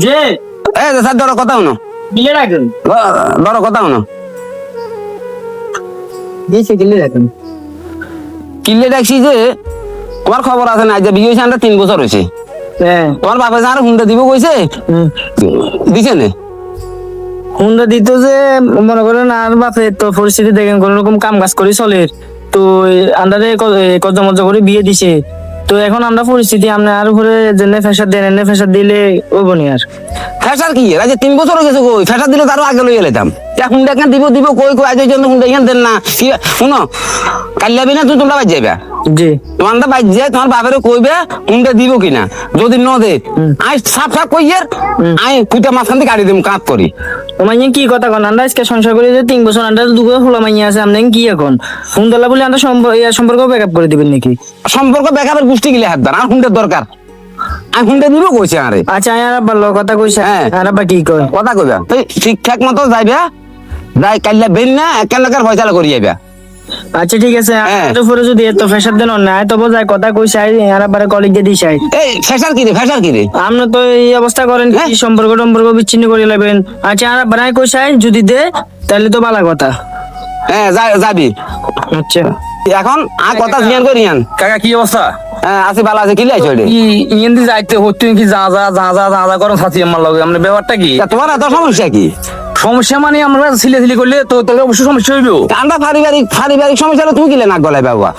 যে এ স্যার ধরো কথা শুনো, কিলে রাখুন ধরো কথা শুনো। দিয়েছে কিলে রাখুন। কিল্লে ডাকছি যে তোমার খবর আছে না, যে বিয়ে হয়েছে আমরা 3 বছর হয়েছে, হ্যাঁ তোমার বাপে যে আর হুন্ডা দিব কইছে, দিছে না? হুন্ডা দিত যে মনে করেন আর বাপে তো পরিস্থিতি দেখেন কোন রকম কাম কাজ করে চলে, তো আন্ডারে কত মজা করে বিয়ে দিছে। তো এখন আমরা পরিস্থিতি আমরা আর উপরে জেনে ফেসার দেন, এনে ফেসার দিলে ওইব নি আর। ফ্যাশার কি আজ 3 বছর হয়ে গেছে, কই ফ্যাশার দিলে তারও আগে লইয়া লেতাম। হুন্ডা কেন দিব দিব কই কই আজ জন্য হুন্ডা কেন দেন না? শুনো, কাল্লাবি না তুমি তোমরা বাজ যাইবা, জি তোমার বাজ যায় তোমার বাপেরও কইবে হুন্ডা দিব কিনা, যদি ন দে আই সাফ সাফ কইয়ের আই কুইটা মাঝখান থেকে গাড়ি দিম কাপ করি। মাইয়া কি কথা কন, আমরা আজকে সংসার করে যে 3 বছর আমরা দুপুরে হলো মাইয়া আছে, আমরা কি এখন হুন্ডালা বলে আমরা সম্পর্ক ব্যাকআপ করে দিবেন নাকি? সম্পর্ক বেকারের গোষ্ঠী গিলে হাত দেন, আর হুন্ডার দরকার আমি হুন্ডা দিব কইছে আরে। আচ্ছা আর ভালো কথা কইছে, হ্যাঁ। আর আব্বা কি কয়? কথা কইবা তুই ঠিকঠাক মতো যাইবা, যাই কাল্লা বেন না একালাকার ফয়সালা করি যাইবা। আচ্ছা ঠিক আছে, হ্যাঁ। আর উপরে যদি এত ফেসার দেন না তো বোঝায় কথা কইছে আর আব্বারে কলিগ দিয়ে দিছাই। এই ফ্যাশার কি রে, ফ্যাশার কি রে? আপনি তো এই অবস্থা করেন, হ্যাঁ। কি সম্পর্ক বিচ্ছিন্ন করে নেবেন। আচ্ছা আর আব্বারে কইছাই যদি দে তাহলে তো ভালো কথা। হ্যাঁ যাবি আচ্ছা এখন আর কথা জিয়ান করিয়ান। কাকা কি অবস্থা? হ্যাঁ আছে ভালো আছে, কি লাইছ রে? ইয়েন্দি যাইতে হচ্ছে কি যা যা যা যা যা যা করো সাথী আমার লগে, আমরা ব্যাপারটা কি? তোমার এত সমস্যা কি? সমস্যা মানে আমরা সিলে করলে তো তাহলে অবশ্যই সমস্যা হইব। আমরা পারিবারিক সমস্যা হলে তুমি কিলে নাক গলায় বাবা?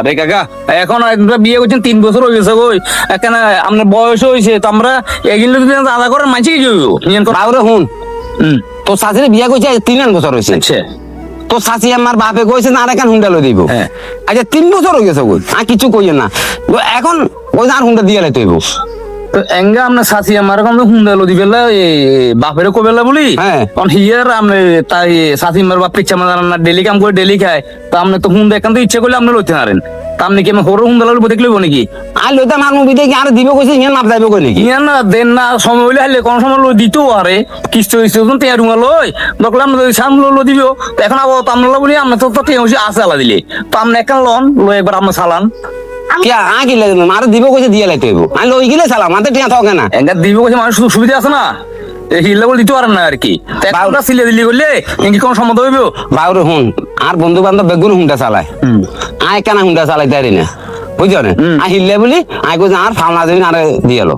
রে কাকা এখন আমরা বিয়ে করছেন 3 বছর হয়ে গেছে, কই এখানে আপনার বয়স হয়েছে, তো আমরা এগুলো যদি আদা করেন মানছি কি হইব? বাউরে হুন, তোর শাশুড়ি বিয়া করছে 3 বছর হয়েছে, আচ্ছা তোর শাশি আমার বাপে কইছে না আর এখন হুন্ডা লই দিব। হ্যাঁ। আচ্ছা 3 বছর হয়ে গেছে, কই আর কিছু কইয়ে না, এখন ওই আর হুন্ডা দিয়ে লাইতে হইব। তো এঙ্গা আমরা সাথী আমার এখন হুন্ডালো দিবেলা বাপের কবেলা বলি, হ্যাঁ। কারণ হিয়ার আমরা তাই সাথী আমার বাপ ইচ্ছা মানে না ডেলি কাম করে ডেলি খায়, তো আপনি তো হুন্ডা এখান তো ইচ্ছা করলে আপনি লইতে পারেন, তা আপনি কি আমি হরো হুন্ডালো দেখলে নাকি? আর লইতাম আর মুভি দেখি আর দিব কইছে ইয়া নাপ যাইব কই নাকি? ইয়া না দেন না সময় হইলে হাইলে কোন সময় লই দিতেও আরে কিস্তি হইছে তে রুমা লই বকলাম সাম লো দিব, তো এখন আবার তামলা বলি আমরা তো তো হইছে আছে আলা দিলে, তো আপনি একটা লন লই একবার আমরা চালান কি আ কি লাগে আর দিব কইছে দিয়ে লাইতে হইব, আর লই গিলে সালাম আতে টিয়া থাকে না। এঙ্গা দিব কইছে মানুষ সুবিধা আছে না, হিল্লা বলে দিতে পারেন না আর কি, আমরা সিলে দিলি করলে এঙ্গি কোন সম্মত হইব? বাউরে হুন, আর বন্ধু বান্ধব বেগুন হুন্ডা চালায়, আয় কেন হুন্ডা চালাই তারি না, বুঝছো না? আই হিললে বলি আই কইছে আর ফালনা দিন আর দিয়ে লো।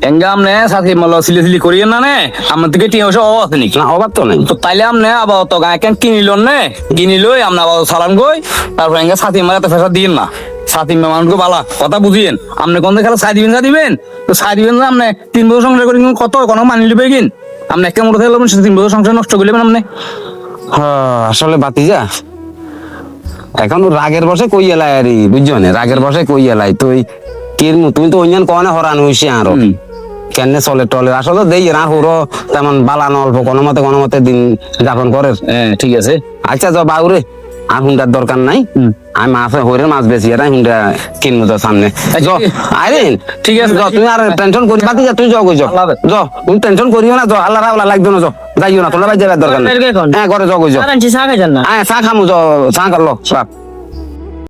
এঙ্গা আমনে সাথে মাল সিলে করিয়েন না নে, আমার থেকে টিয়া হইছে অভাব আছে নাকি? না অভাব তো নাই। তো তাইলে আমনে আবার তো গায়ে কেন কিনিলন নে, কিনিলই আমরা আবার চালান গই, তারপর এঙ্গা সাথে মারা তো ফেসা দিন না, সাথী মানুষকে বালা কথা বুঝিয়েন, আপনি কোন খেলা সাই দিবেন তো সাই দিবেন না, আপনি 3 বছর সংসার করে কত কোনো মানি লিবে কিন, আপনি একটা মোটর থাকলে 3 বছর সংসার নষ্ট করলেন আপনি। আসলে বাতিজা এখন রাগের বসে কই এলাই আরে, বুঝছো না? রাগের বসে কই এলাই তুই কিরমু, তুমি তো অন্যান কনে হরান হইছে আরো কেনে চলে টলে, আসলে দেই না হুরো তেমন বালানো অল্প কোনো মতে দিন যাপন করে। হ্যাঁ ঠিক আছে। আচ্ছা যাও বাউরে, আর হুন্ডার দরকার নাই, আমি মাছ হরের মাছ বেশি এটা হুন্ডা কিনবো তো সামনে। আরে ঠিক আছে, তুমি আর টেনশন করি বাতি যা, তুই যাও কই যাও যাও, তুমি টেনশন করিও না, যাও আল্লাহ রাওলা লাগবে না, যাও যাইও না, তোমরা ভাই যাবার দরকার নেই। হ্যাঁ ঘরে যাও কই যাও, চা খাই যান না? হ্যাঁ চা খামু, যাও চা খালো বাপ।